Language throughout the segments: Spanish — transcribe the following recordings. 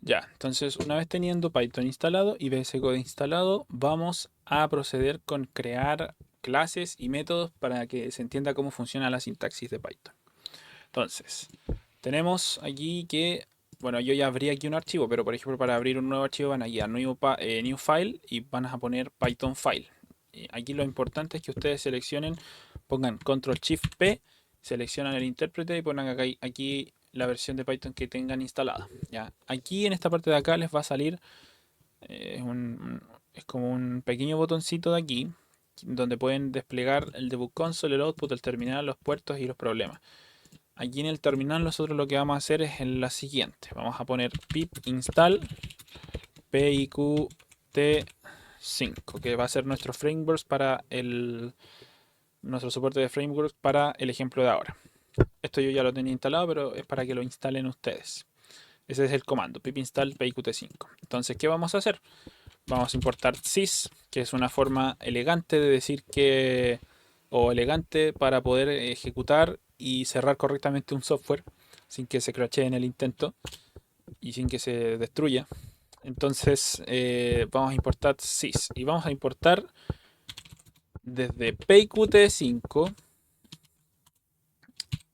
Ya, entonces una vez teniendo Python instalado y VS Code instalado, vamos a proceder con crear clases y métodos para que se entienda cómo funciona la sintaxis de Python. Entonces, tenemos aquí que, bueno, yo ya abrí aquí un archivo, pero por ejemplo para abrir un nuevo archivo van aquí a new file y van a poner Python file. Y aquí lo importante es que ustedes seleccionen, pongan Control Shift P, seleccionan el intérprete y pongan aquí la versión de Python que tengan instalada. ¿Ya? Aquí en esta parte de acá les va a salir, es como un pequeño botoncito de aquí, donde pueden desplegar el debug console, el output, el terminal, los puertos y los problemas. Aquí en el terminal nosotros lo que vamos a hacer es en la siguiente. Vamos a poner pip install piqt5, que va a ser nuestro framework para nuestro soporte de framework para el ejemplo de ahora. Esto yo ya lo tenía instalado, pero es para que lo instalen ustedes. Ese es el comando, pip install piqt5. Entonces, ¿qué vamos a hacer? Vamos a importar sys, que es una forma elegante de decir que, o elegante para poder ejecutar y cerrar correctamente un software sin que se crashee en el intento y sin que se destruya. Entonces vamos a importar sys y vamos a importar desde PQT5,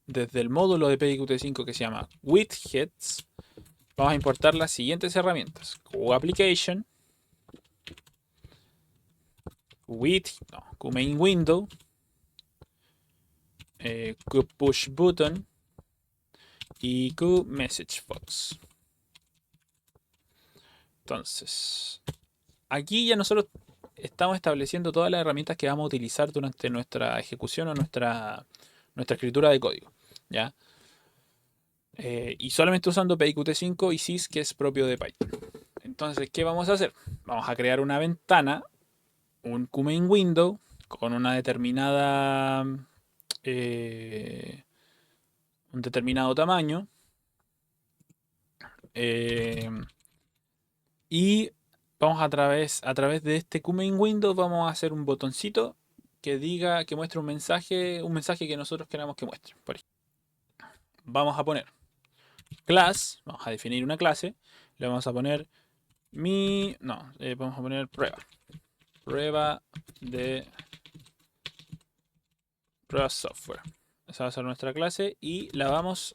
desde el módulo de PQT5 que se llama widgets, vamos a importar las siguientes herramientas: QApplication, QMain window, QPushButton y QMessageBox. Entonces, aquí ya nosotros estamos estableciendo todas las herramientas que vamos a utilizar durante nuestra ejecución o nuestra escritura de código. ¿Ya? Y solamente usando PQT5 y sys, que es propio de Python. Entonces, ¿qué vamos a hacer? Vamos a crear una ventana, un QMain window, con una determinada, eh, un determinado tamaño. Eh, y vamos a través de este QMain window vamos a hacer un botoncito que diga, que muestre un mensaje que nosotros queramos que muestre. Por ejemplo, vamos a poner class, vamos a definir una clase, le vamos a poner vamos a poner prueba de prueba software. Esa va a ser nuestra clase y le vamos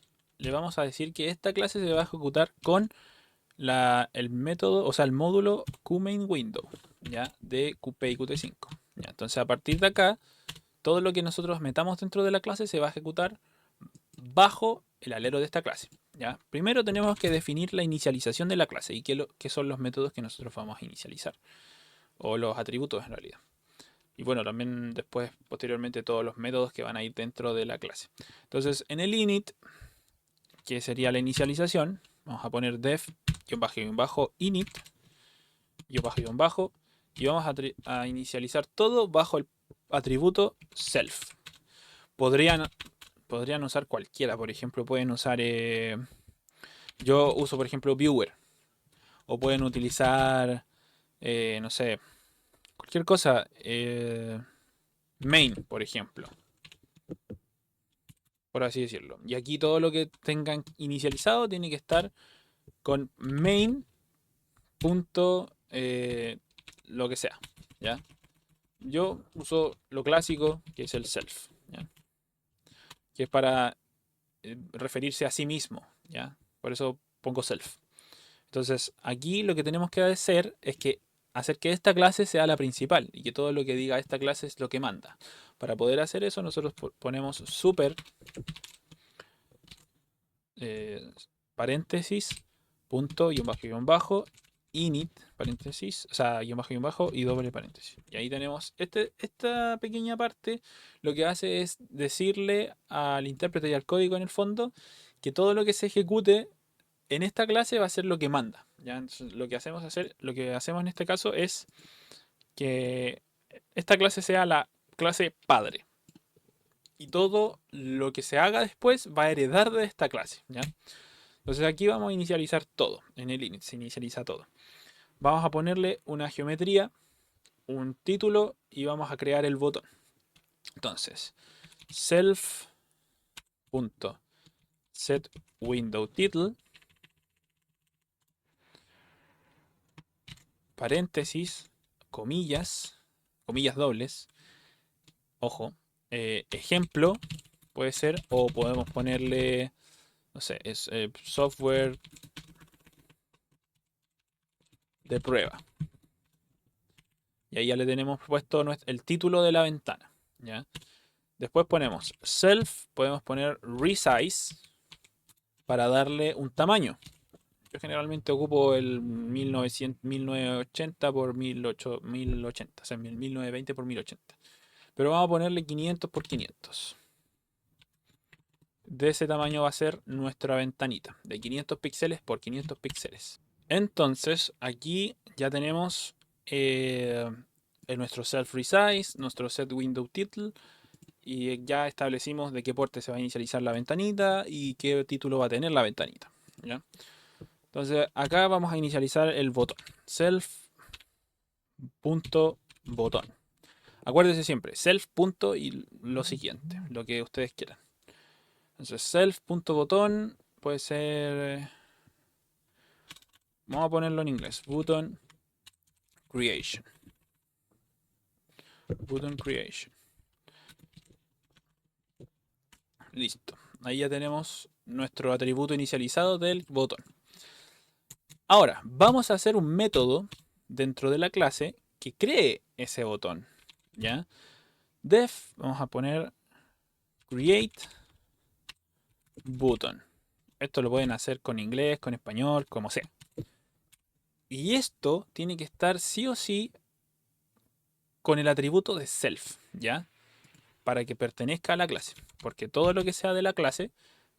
a decir que esta clase se va a ejecutar con el método, o sea, el módulo QMainWindow, ¿ya? De QP y Qt5. ¿Ya? Entonces, a partir de acá, todo lo que nosotros metamos dentro de la clase se va a ejecutar bajo el alero de esta clase. ¿Ya? Primero tenemos que definir la inicialización de la clase y qué son los métodos que nosotros vamos a inicializar, o los atributos en realidad. Y bueno, también después, posteriormente, todos los métodos que van a ir dentro de la clase. Entonces, en el init, que sería la inicialización, vamos a poner def-init, y vamos a inicializar todo bajo el atributo self. Podrían, podrían usar cualquiera, por ejemplo, pueden usar, yo uso por ejemplo viewer, o pueden utilizar, no sé, cualquier cosa, main, por ejemplo, por así decirlo. Y aquí todo lo que tengan inicializado tiene que estar con main. Punto, lo que sea, ¿ya? Yo uso lo clásico, que es el self, ¿ya? Que es para referirse a sí mismo, ¿ya? Por eso pongo self. Entonces, aquí lo que tenemos que hacer es que hacer que esta clase sea la principal y que todo lo que diga esta clase es lo que manda. Para poder hacer eso, nosotros ponemos super, eh, paréntesis, punto, guión bajo, init, paréntesis, o sea, guión bajo y doble paréntesis. Y ahí tenemos esta pequeña parte, lo que hace es decirle al intérprete y al código en el fondo que todo lo que se ejecute en esta clase va a ser lo que manda. ¿Ya? Entonces, lo que hacemos en este caso es que esta clase sea la clase padre. Y todo lo que se haga después va a heredar de esta clase. ¿Ya? Entonces aquí vamos a inicializar todo. En el init se inicializa todo. Vamos a ponerle una geometría, un título y vamos a crear el botón. Entonces, self.setWindowTitle paréntesis, comillas, comillas dobles, ojo, ejemplo puede ser, o podemos ponerle, no sé, es software de prueba. Y ahí ya le tenemos puesto el título de la ventana. ¿Ya? Después ponemos self, podemos poner resize para darle un tamaño. Yo generalmente ocupo el 1980 por 1080, o sea, 1920 por 1080. Pero vamos a ponerle 500 por 500. De ese tamaño va a ser nuestra ventanita, de 500 píxeles por 500 píxeles. Entonces, aquí ya tenemos nuestro self resize, nuestro set window title, y ya establecimos de qué porte se va a inicializar la ventanita y qué título va a tener la ventanita. ¿Ya? Entonces, acá vamos a inicializar el botón. Self.botón. Acuérdense siempre, self. Y lo siguiente, lo que ustedes quieran. Entonces, self.botón puede ser. Vamos a ponerlo en inglés. Button creation. Button creation. Listo. Ahí ya tenemos nuestro atributo inicializado del botón. Ahora, vamos a hacer un método dentro de la clase que cree ese botón. ¿Ya? Def, vamos a poner create button. Esto lo pueden hacer con inglés, con español, como sea. Y esto tiene que estar sí o sí con el atributo de self, ¿ya? Para que pertenezca a la clase. Porque todo lo que sea de la clase,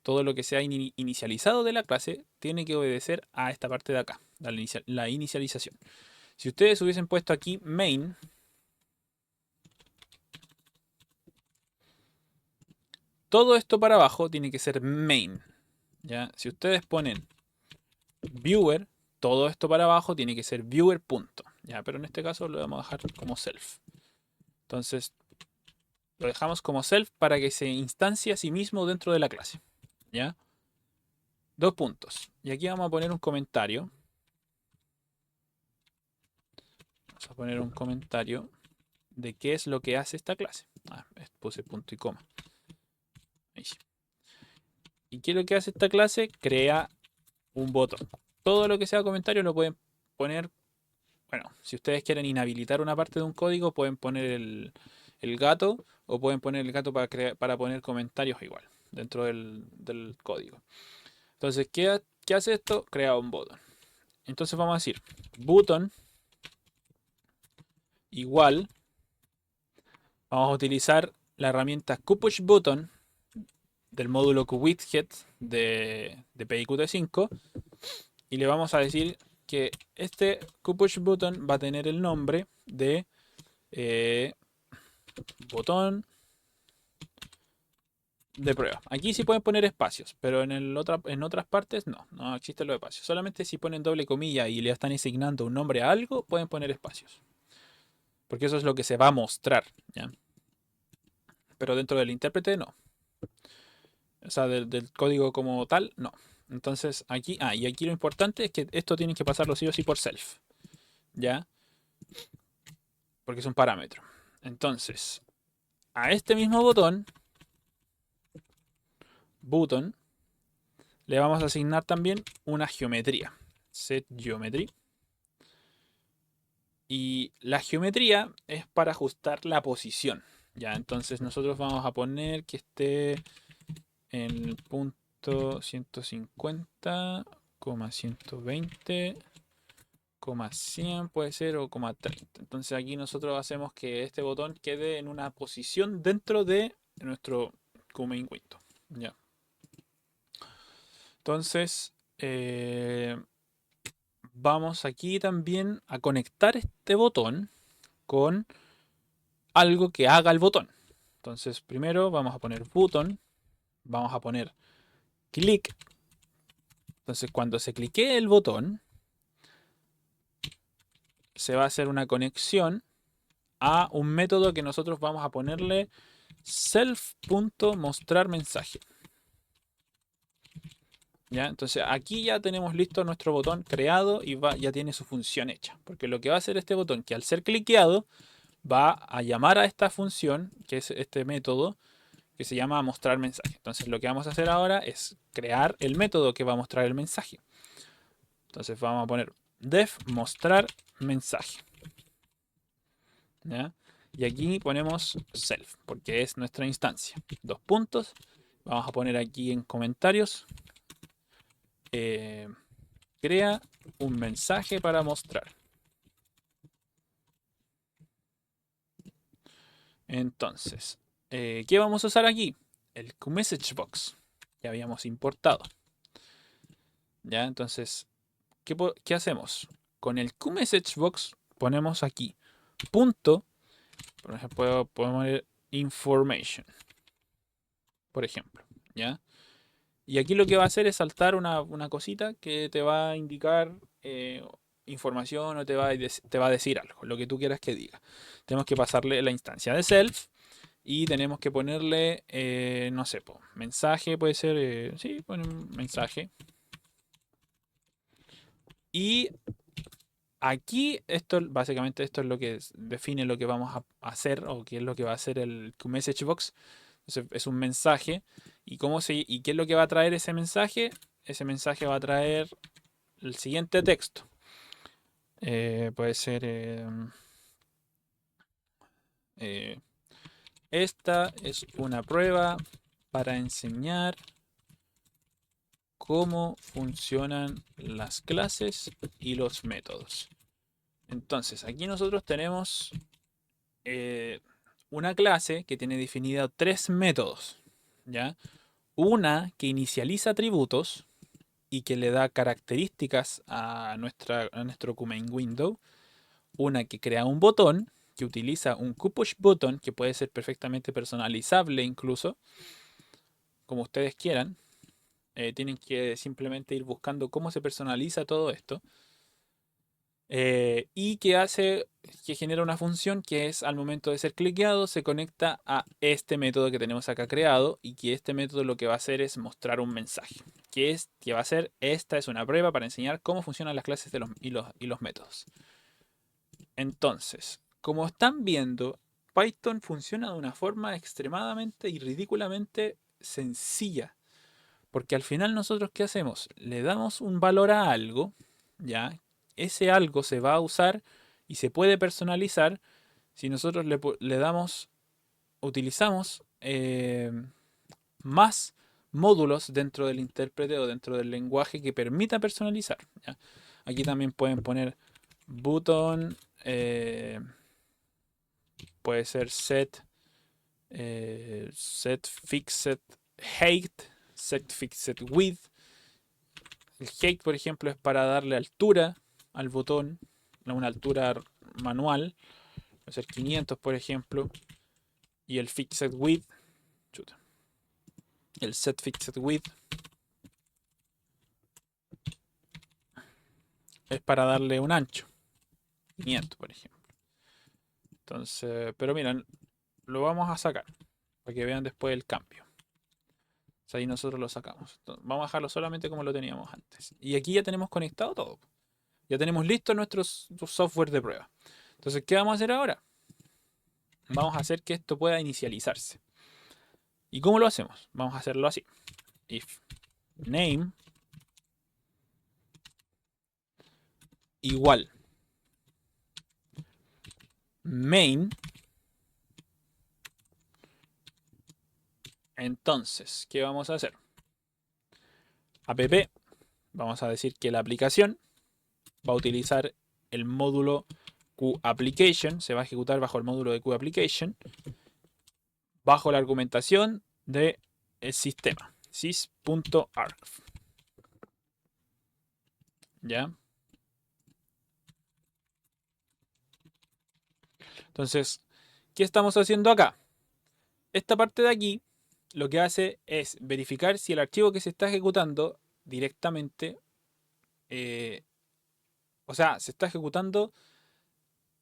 todo lo que sea inicializado de la clase, tiene que obedecer a esta parte de acá, la inicialización. Si ustedes hubiesen puesto aquí main, todo esto para abajo tiene que ser main. ¿Ya? Si ustedes ponen viewer, todo esto para abajo tiene que ser viewer. ¿Ya? Pero en este caso lo vamos a dejar como self. Entonces lo dejamos como self para que se instancie a sí mismo dentro de la clase. ¿Ya? Dos puntos. Y aquí vamos a poner un comentario. Vamos a poner un comentario de qué es lo que hace esta clase. Puse punto y coma. Ahí sí. ¿Y qué es lo que hace esta clase? Crea un botón. Todo lo que sea comentario lo pueden poner. Bueno, si ustedes quieren inhabilitar una parte de un código, pueden poner el gato o pueden poner el gato para poner comentarios igual dentro del código. Entonces, ¿qué hace esto? Crea un botón. Entonces vamos a decir button igual. Vamos a utilizar la herramienta QPushButton del módulo QWidget de PyQt5 y le vamos a decir que este QPushButton va a tener el nombre de botón de prueba. Aquí sí pueden poner espacios, pero en otras partes no existen los espacios. Solamente si ponen doble comilla y le están asignando un nombre a algo, pueden poner espacios. Porque eso es lo que se va a mostrar, ¿ya? Pero dentro del intérprete no. O sea, del código como tal, no. Entonces aquí, y aquí lo importante es que esto tienen que pasarlo sí o sí por self, ¿ya? Porque es un parámetro. Entonces, a este mismo botón, le vamos a asignar también una geometría. Set geometry. Y la geometría es para ajustar la posición. Ya, entonces nosotros vamos a poner que esté en el punto 150, 120, 100 puede ser o 30. Entonces aquí nosotros hacemos que este botón quede en una posición dentro de nuestro main window. Ya. Entonces vamos aquí también a conectar este botón con algo que haga el botón. Entonces primero vamos a poner button, vamos a poner click. Entonces cuando se clique el botón, se va a hacer una conexión a un método que nosotros vamos a ponerle self.mostrarMensaje. ¿Ya? Entonces aquí ya tenemos listo nuestro botón creado y ya tiene su función hecha. Porque lo que va a hacer este botón, que al ser cliqueado, va a llamar a esta función, que es este método, que se llama mostrar mensaje. Entonces lo que vamos a hacer ahora es crear el método que va a mostrar el mensaje. Entonces vamos a poner def mostrar mensaje. ¿Ya? Y aquí ponemos self, porque es nuestra instancia. Dos puntos. Vamos a poner aquí en comentarios. Crea un mensaje para mostrar. Entonces, ¿qué vamos a usar aquí? El QMessageBox que habíamos importado. ¿Ya? Entonces, ¿qué hacemos? Con el QMessageBox ponemos aquí punto, por ejemplo, podemos poner information, por ejemplo. ¿Ya? Y aquí lo que va a hacer es saltar una cosita que te va a indicar información o te va a decir algo, lo que tú quieras que diga. Tenemos que pasarle la instancia de self y tenemos que ponerle, no sé, mensaje puede ser, sí, ponen mensaje. Y aquí, básicamente esto es lo que define lo que vamos a hacer o qué es lo que va a hacer el QMessageBox. Entonces, es un mensaje. ¿Y qué es lo que va a traer ese mensaje? Ese mensaje va a traer el siguiente texto. Puede ser, eh, esta es una prueba para enseñar cómo funcionan las clases y los métodos. Entonces, aquí nosotros tenemos eh, una clase que tiene definida tres métodos, ¿ya? Una que inicializa atributos y que le da características a nuestro QMain window. Una que crea un botón, que utiliza un QPush button, que puede ser perfectamente personalizable incluso, como ustedes quieran. Tienen que simplemente ir buscando cómo se personaliza todo esto. Y que genera una función que es al momento de ser cliqueado se conecta a este método que tenemos acá creado y que este método lo que va a hacer es mostrar un mensaje que va a ser esta es una prueba para enseñar cómo funcionan las clases y los métodos. Entonces, como están viendo, Python funciona de una forma extremadamente y ridículamente sencilla. Porque al final nosotros ¿qué hacemos? Le damos un valor a algo, ¿ya? Ese algo se va a usar y se puede personalizar si nosotros utilizamos más módulos dentro del intérprete o dentro del lenguaje que permita personalizar. ¿Ya? Aquí también pueden poner button, puede ser set fixed height, set fixed width. El height, por ejemplo, es para darle altura al botón, una altura manual, puede ser 500, por ejemplo. Y el fixed width, chuta, el set fixed width es para darle un ancho, 500, por ejemplo. Entonces, pero miren, lo vamos a sacar para que vean después el cambio. O sea, ahí nosotros lo sacamos. Entonces, vamos a dejarlo solamente como lo teníamos antes. Y aquí ya tenemos conectado todo. Ya tenemos listo nuestro software de prueba. Entonces, ¿qué vamos a hacer ahora? Vamos a hacer que esto pueda inicializarse. ¿Y cómo lo hacemos? Vamos a hacerlo así. If name igual main. Entonces, ¿qué vamos a hacer? App, vamos a decir que la aplicación va a utilizar el módulo QApplication, se va a ejecutar bajo el módulo de QApplication, bajo la argumentación del sistema, sys.argv. ¿Ya? Entonces, ¿qué estamos haciendo acá? Esta parte de aquí lo que hace es verificar si el archivo que se está ejecutando directamente, o sea, se está ejecutando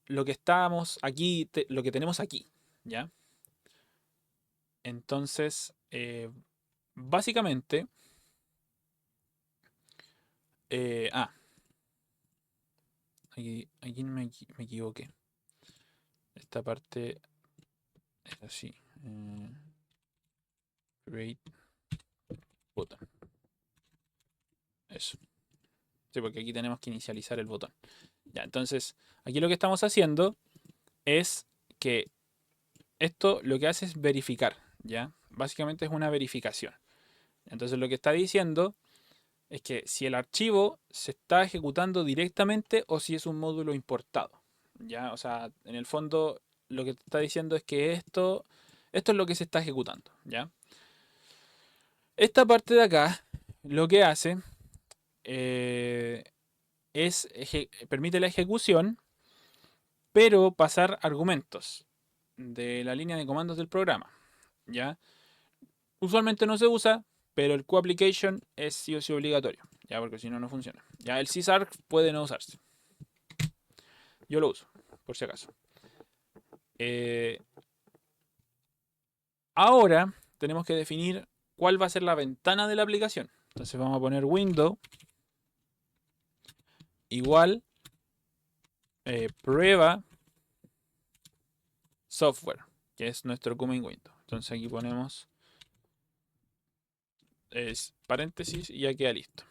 lo que estábamos aquí, lo que tenemos aquí, ¿ya? Entonces, básicamente, Eh, ah, aquí me equivoqué. Esta parte es así. Create button. Eso. Sí, porque aquí tenemos que inicializar el botón. Ya, entonces, aquí lo que estamos haciendo es que esto lo que hace es verificar, ¿ya? Básicamente es una verificación. Entonces lo que está diciendo es que si el archivo se está ejecutando directamente o si es un módulo importado, ¿ya? O sea, en el fondo lo que te está diciendo es que esto es lo que se está ejecutando, ¿ya? Esta parte de acá lo que hace eh, es permite la ejecución, pero pasar argumentos de la línea de comandos del programa, ¿ya? Usualmente no se usa, pero el QApplication es sí o sí obligatorio, ya, porque si no, no funciona. Ya el sysarg puede no usarse. Yo lo uso, por si acaso. Eh, Ahora tenemos que definir cuál va a ser la ventana de la aplicación. Entonces vamos a poner window igual prueba software, que es nuestro command window. Entonces aquí ponemos paréntesis y ya queda listo,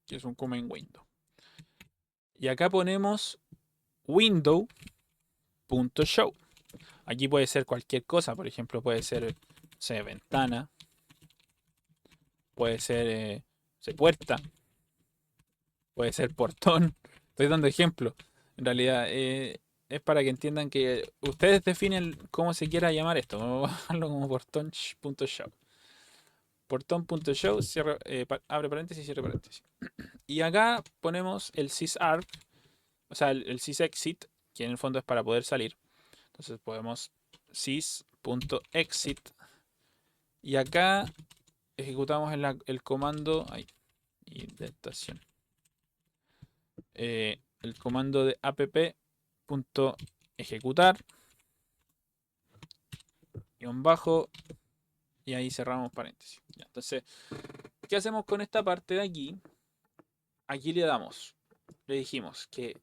que es un command window. Y acá ponemos window.show. Aquí puede ser cualquier cosa, por ejemplo, puede ser, no sé, ventana, puede ser puerta, puede ser portón. Estoy dando ejemplos. En realidad, es para que entiendan que ustedes definen cómo se quiera llamar esto. Vamos a dejarlo como portón.show. Portón.show, abre paréntesis, cierre paréntesis. Y acá ponemos el sysarg, o sea, el sysexit, que en el fondo es para poder salir. Entonces podemos sys.exit. Y acá ejecutamos el comando indentación. El comando de app.ejecutar guión bajo y ahí cerramos paréntesis. Ya, entonces, ¿qué hacemos con esta parte de aquí? Aquí le dijimos que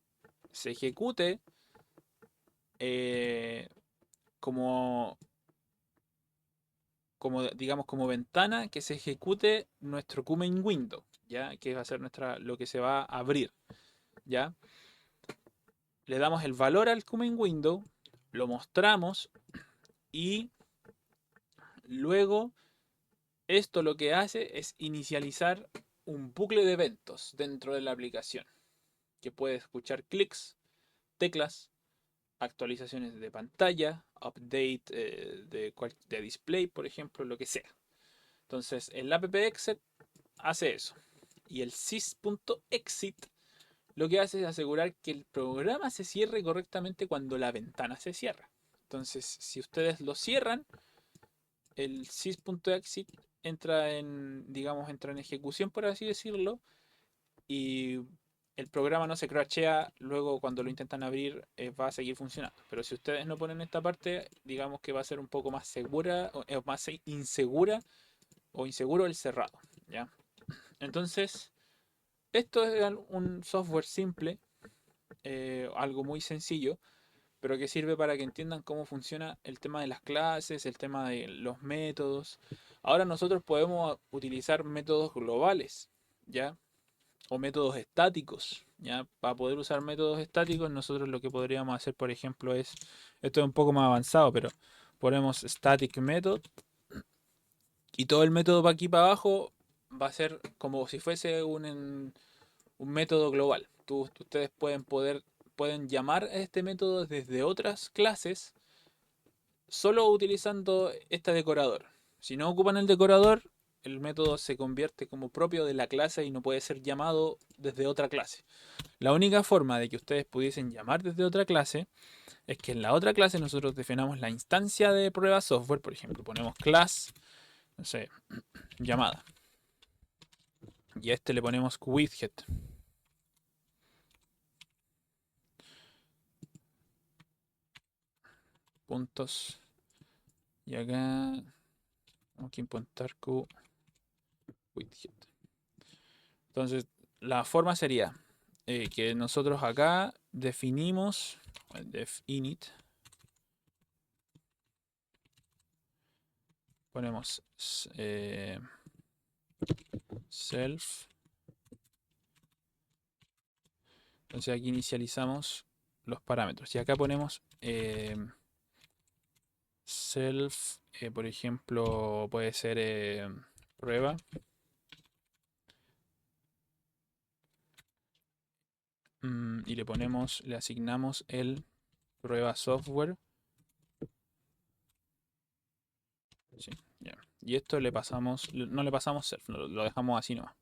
se ejecute eh, como, digamos, como ventana, que se ejecute nuestro command window, ya que va a ser lo que se va a abrir, ya. Le damos el valor al command window, lo mostramos y luego esto lo que hace es inicializar un bucle de eventos dentro de la aplicación, que puede escuchar clics, teclas, actualizaciones de pantalla, update de display, por ejemplo, lo que sea. Entonces, el app.exit hace eso. Y el sys.exit lo que hace es asegurar que el programa se cierre correctamente cuando la ventana se cierra. Entonces, si ustedes lo cierran, el sys.exit entra en ejecución, por así decirlo, y el programa no se crashea luego cuando lo intentan abrir, va a seguir funcionando. Pero si ustedes no ponen esta parte, digamos que va a ser un poco más segura, o más insegura o inseguro el cerrado, ¿ya? Entonces, esto es un software simple, algo muy sencillo, pero que sirve para que entiendan cómo funciona el tema de las clases, el tema de los métodos. Ahora nosotros podemos utilizar métodos globales, ¿ya? O métodos estáticos, ¿ya? Para poder usar métodos estáticos, nosotros lo que podríamos hacer, por ejemplo, esto es un poco más avanzado, pero ponemos static method y todo el método para aquí para abajo va a ser como si fuese un método global. Ustedes pueden llamar a este método desde otras clases solo utilizando este decorador. Si no ocupan el decorador, el método se convierte como propio de la clase y no puede ser llamado desde otra clase. La única forma de que ustedes pudiesen llamar desde otra clase es que en la otra clase nosotros definamos la instancia de prueba software. Por ejemplo, ponemos class, no sé, llamada. Y a este le ponemos widget. Puntos. Y acá vamos a importar widget. Entonces, la forma sería que nosotros acá definimos def init, ponemos self. Entonces aquí inicializamos los parámetros. Y acá ponemos self, por ejemplo, puede ser prueba. Y le asignamos el prueba software. Sí, ya. Y esto le pasamos, no le pasamos self, lo dejamos así nomás.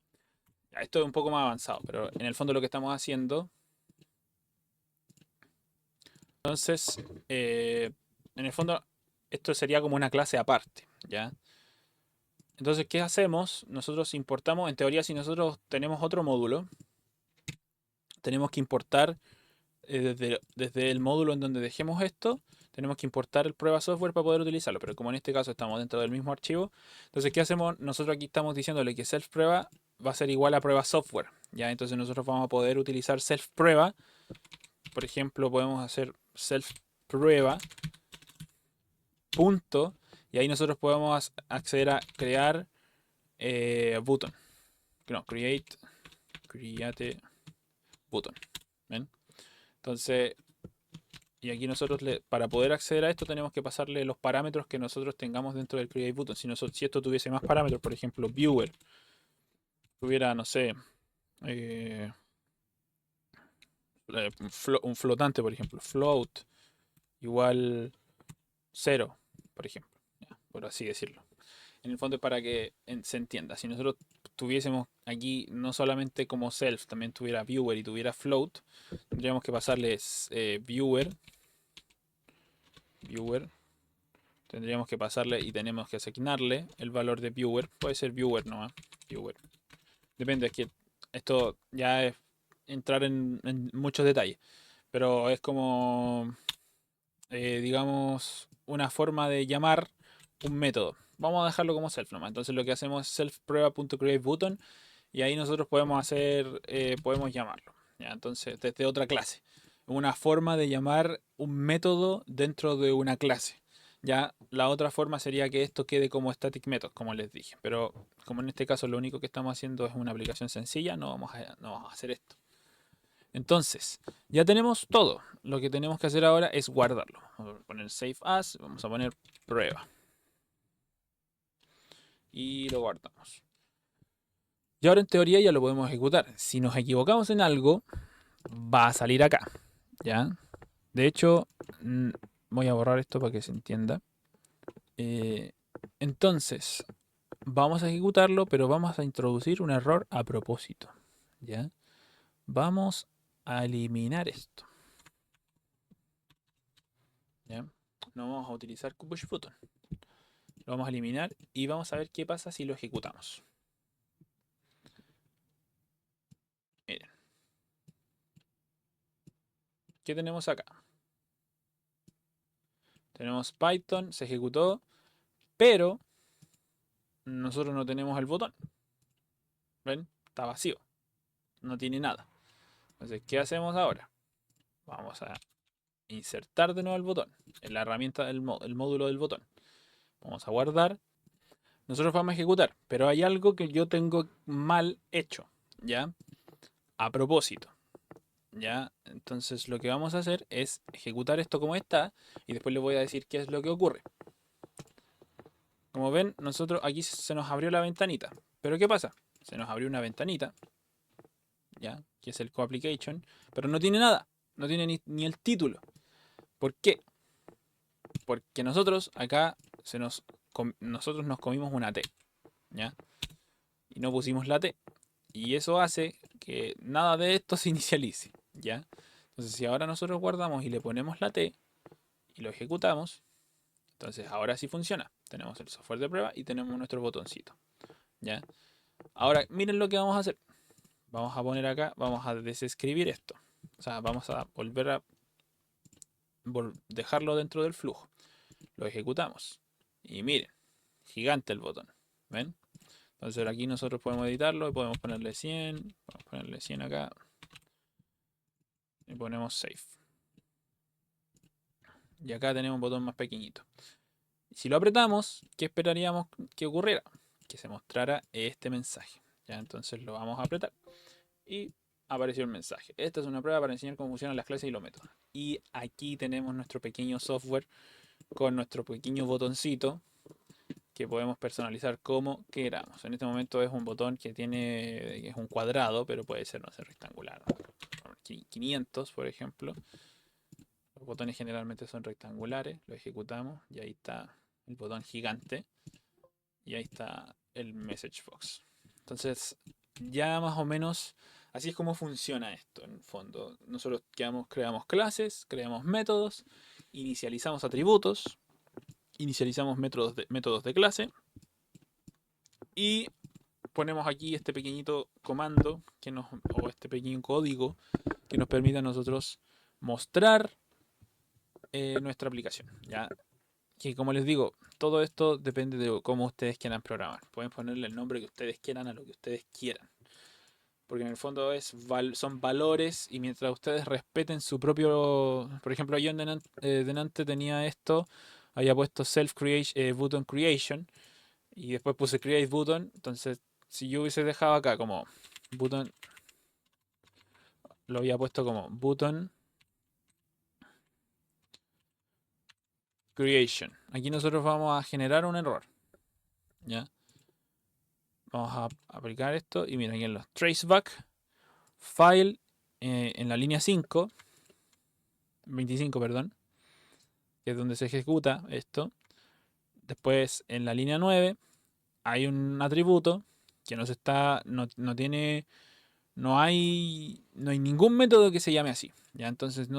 Ya, esto es un poco más avanzado, pero en el fondo lo que estamos haciendo. Entonces, en el fondo, esto sería como una clase aparte, ¿ya? Entonces, ¿qué hacemos? Nosotros importamos, en teoría, si nosotros tenemos otro módulo, tenemos que importar desde el módulo en donde dejemos esto, tenemos que importar el prueba software para poder utilizarlo. Pero como en este caso estamos dentro del mismo archivo, entonces, ¿qué hacemos? Nosotros aquí estamos diciéndole que self prueba va a ser igual a prueba software, ¿ya? Entonces nosotros vamos a poder utilizar self prueba. Por ejemplo, podemos hacer self prueba punto, y ahí nosotros podemos acceder a crear button. No, create button. ¿Ven? Entonces, y aquí nosotros, para poder acceder a esto, tenemos que pasarle los parámetros que nosotros tengamos dentro del create button. Si esto tuviese más parámetros, por ejemplo, viewer, tuviera, no sé, eh, un flotante, por ejemplo, float igual 0, por ejemplo, ya, por así decirlo. En el fondo es para que se entienda. Si nosotros tuviésemos aquí no solamente como self, también tuviera viewer y tuviera float, tendríamos que pasarles viewer, tendríamos que pasarle y tenemos que asignarle el valor de viewer. Puede ser viewer nomás, viewer. Depende, es que esto ya es entrar en muchos detalles, pero es como, digamos, una forma de llamar un método. Vamos a dejarlo como self nomás. Entonces lo que hacemos es self prueba.createButton y ahí nosotros podemos hacer, podemos llamarlo. ¿Ya? Entonces, desde otra clase. Una forma de llamar un método dentro de una clase. Ya la otra forma sería que esto quede como static method, como les dije. Pero como en este caso lo único que estamos haciendo es una aplicación sencilla, no vamos a hacer esto. Entonces, ya tenemos todo. Lo que tenemos que hacer ahora es guardarlo. Vamos a poner save as, vamos a poner prueba. Y lo guardamos. Y ahora en teoría ya lo podemos ejecutar. Si nos equivocamos en algo, va a salir acá. ¿Ya? De hecho, voy a borrar esto para que se entienda. Entonces, vamos a ejecutarlo, pero vamos a introducir un error a propósito. ¿Ya? Vamos a eliminar esto. ¿Ya? No vamos a utilizar push button. Lo vamos a eliminar y vamos a ver qué pasa si lo ejecutamos. Miren. ¿Qué tenemos acá? Tenemos Python, se ejecutó, pero nosotros no tenemos el botón. ¿Ven? Está vacío. No tiene nada. Entonces, ¿qué hacemos ahora? Vamos a insertar de nuevo el botón en la herramienta el módulo del botón. Vamos a guardar. Nosotros vamos a ejecutar, pero hay algo que yo tengo mal hecho, ¿ya? A propósito, ¿ya? Entonces lo que vamos a hacer es ejecutar esto como está y después les voy a decir qué es lo que ocurre. Como ven, nosotros aquí se nos abrió la ventanita. ¿Pero qué pasa? Se nos abrió una ventanita, ¿ya? Que es el coapplication, pero no tiene nada. No tiene ni el título. ¿Por qué? Porque nosotros acá nosotros nos comimos una T, ¿ya? Y no pusimos la T. Y eso hace que nada de esto se inicialice, ¿ya? Entonces si ahora nosotros guardamos y le ponemos la T y lo ejecutamos, entonces ahora sí funciona. Tenemos el software de prueba y tenemos nuestro botoncito, ¿ya? Ahora miren lo que vamos a hacer. Vamos a poner acá, vamos a desescribir esto. O sea, vamos a volver a dejarlo dentro del flujo. Lo ejecutamos. Y miren, gigante el botón. ¿Ven? Entonces aquí nosotros podemos editarlo y podemos ponerle 100. Vamos a ponerle 100 acá. Y ponemos Save. Y acá tenemos un botón más pequeñito. Si lo apretamos, ¿qué esperaríamos que ocurriera? Que se mostrara este mensaje. Ya, entonces lo vamos a apretar. Y apareció el mensaje. Esta es una prueba para enseñar cómo funcionan las clases y los métodos. Y aquí tenemos nuestro pequeño software con nuestro pequeño botoncito que podemos personalizar como queramos. En este momento es un botón que es un cuadrado, pero puede ser, no sé, rectangular. 500, por ejemplo. Los botones generalmente son rectangulares, lo ejecutamos y ahí está el botón gigante y ahí está el message box. Entonces, ya más o menos así es como funciona esto en el fondo. Nosotros creamos clases, creamos métodos, inicializamos atributos, inicializamos métodos de clase y ponemos aquí este pequeñito comando o este pequeño código que nos permite a nosotros mostrar nuestra aplicación. ¿Ya? Que como les digo, todo esto depende de cómo ustedes quieran programar. Pueden ponerle el nombre que ustedes quieran a lo que ustedes quieran. Porque en el fondo son valores y mientras ustedes respeten su propio... Por ejemplo, yo delante tenía esto, había puesto self creation, button creation y después puse create button. Entonces, si yo hubiese dejado acá como button, lo había puesto como button creation. Aquí nosotros vamos a generar un error. ¿Ya? Vamos a aplicar esto y mira, aquí en los traceback, file, en la línea 25, perdón, que es donde se ejecuta esto. Después en la línea 9 hay un atributo que no hay ningún método que se llame así. ¿Ya? Entonces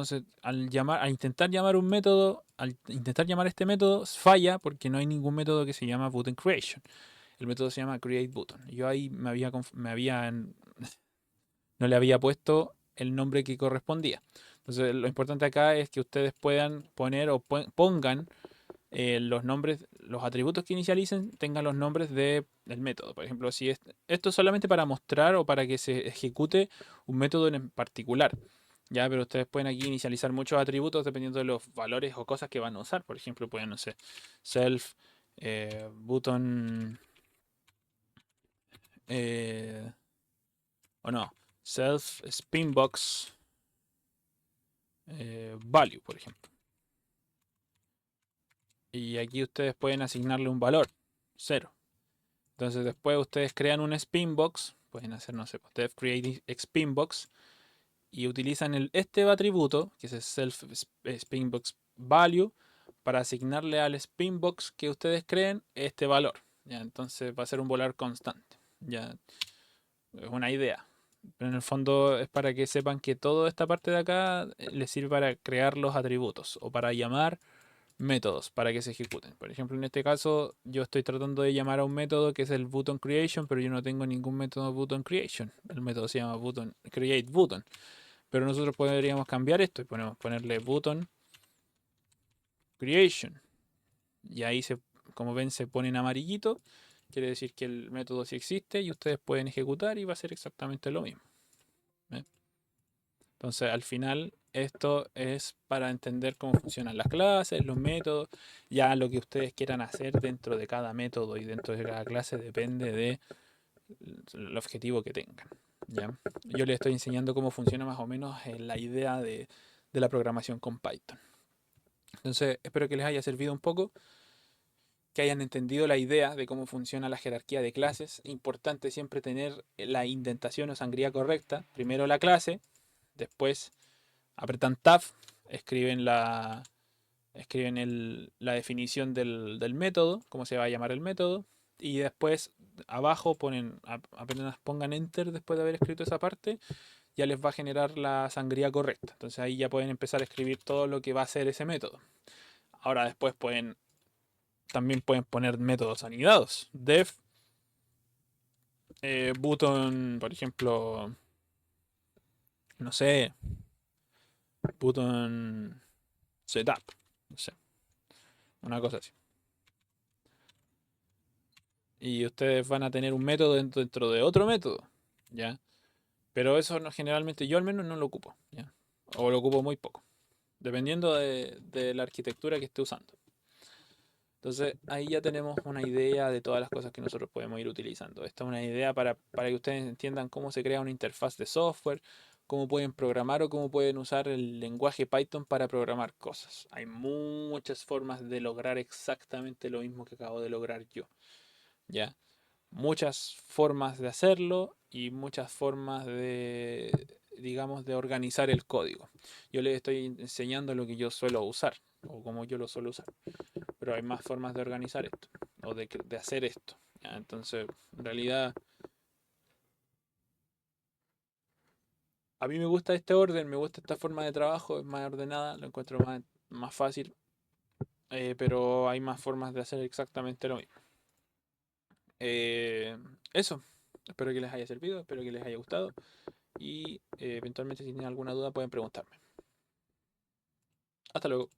al intentar llamar un método, al intentar llamar este método, falla porque no hay ningún método que se llama button creation. El método se llama create button. Yo ahí no le había puesto el nombre que correspondía. Entonces lo importante acá es que ustedes puedan poner o pongan los nombres, los atributos que inicialicen tengan los nombres del método. Por ejemplo, si esto es solamente para mostrar o para que se ejecute un método en particular. Ya, pero ustedes pueden aquí inicializar muchos atributos dependiendo de los valores o cosas que van a usar. Por ejemplo, pueden, no sé, self, button, eh, o no, self spinbox value, por ejemplo. Y aquí ustedes pueden asignarle un valor, 0. Entonces después ustedes crean un spinbox, pueden hacer, no sé, ustedes create spinbox y utilizan este atributo, que es el self spinbox value, para asignarle al spinbox que ustedes creen este valor. ¿Ya? Entonces va a ser un valor constante. Ya es una idea. Pero en el fondo es para que sepan que toda esta parte de acá les sirve para crear los atributos o para llamar métodos para que se ejecuten. Por ejemplo, en este caso yo estoy tratando de llamar a un método que es el button creation, pero yo no tengo ningún método button creation. El método se llama button create button. Pero nosotros podríamos cambiar esto y ponerle button creation. Y ahí como ven se pone en amarillito. Quiere decir que el método sí existe y ustedes pueden ejecutar y va a ser exactamente lo mismo. ¿Ven? Entonces, al final, esto es para entender cómo funcionan las clases, los métodos. Ya lo que ustedes quieran hacer dentro de cada método y dentro de cada clase depende del objetivo que tengan. ¿Ya? Yo les estoy enseñando cómo funciona más o menos la idea de la programación con Python. Entonces, espero que les haya servido un poco, que hayan entendido la idea de cómo funciona la jerarquía de clases. Importante siempre tener la indentación o sangría correcta. Primero la clase, después apretan Tab, escriben la definición del método, cómo se va a llamar el método, y después abajo apenas pongan Enter después de haber escrito esa parte, ya les va a generar la sangría correcta. Entonces ahí ya pueden empezar a escribir todo lo que va a hacer ese método. Ahora después también pueden poner métodos anidados. Def, button, por ejemplo, no sé, button setup, no sé, una cosa así. y ustedes van a tener un método dentro de otro método, ¿ya? Pero eso no, generalmente yo al menos no lo ocupo, ¿ya? O lo ocupo muy poco, dependiendo de la arquitectura que esté usando. Entonces ahí ya tenemos una idea de todas las cosas que nosotros podemos ir utilizando. Esta es una idea para que ustedes entiendan cómo se crea una interfaz de software, cómo pueden programar o cómo pueden usar el lenguaje Python para programar cosas. Hay muchas formas de lograr exactamente lo mismo que acabo de lograr yo, ¿ya? Muchas formas de hacerlo y muchas formas de, digamos, de organizar el código. Yo les estoy enseñando lo que yo suelo usar o como yo lo suelo usar, pero hay más formas de organizar esto o de hacer esto. ¿Ya? Entonces, en realidad, a mí me gusta este orden, me gusta esta forma de trabajo, es más ordenada, lo encuentro más fácil, pero hay más formas de hacer exactamente lo mismo. Eh, Eso, espero que les haya servido, espero que les haya gustado y eventualmente si tienen alguna duda pueden preguntarme. Hasta luego.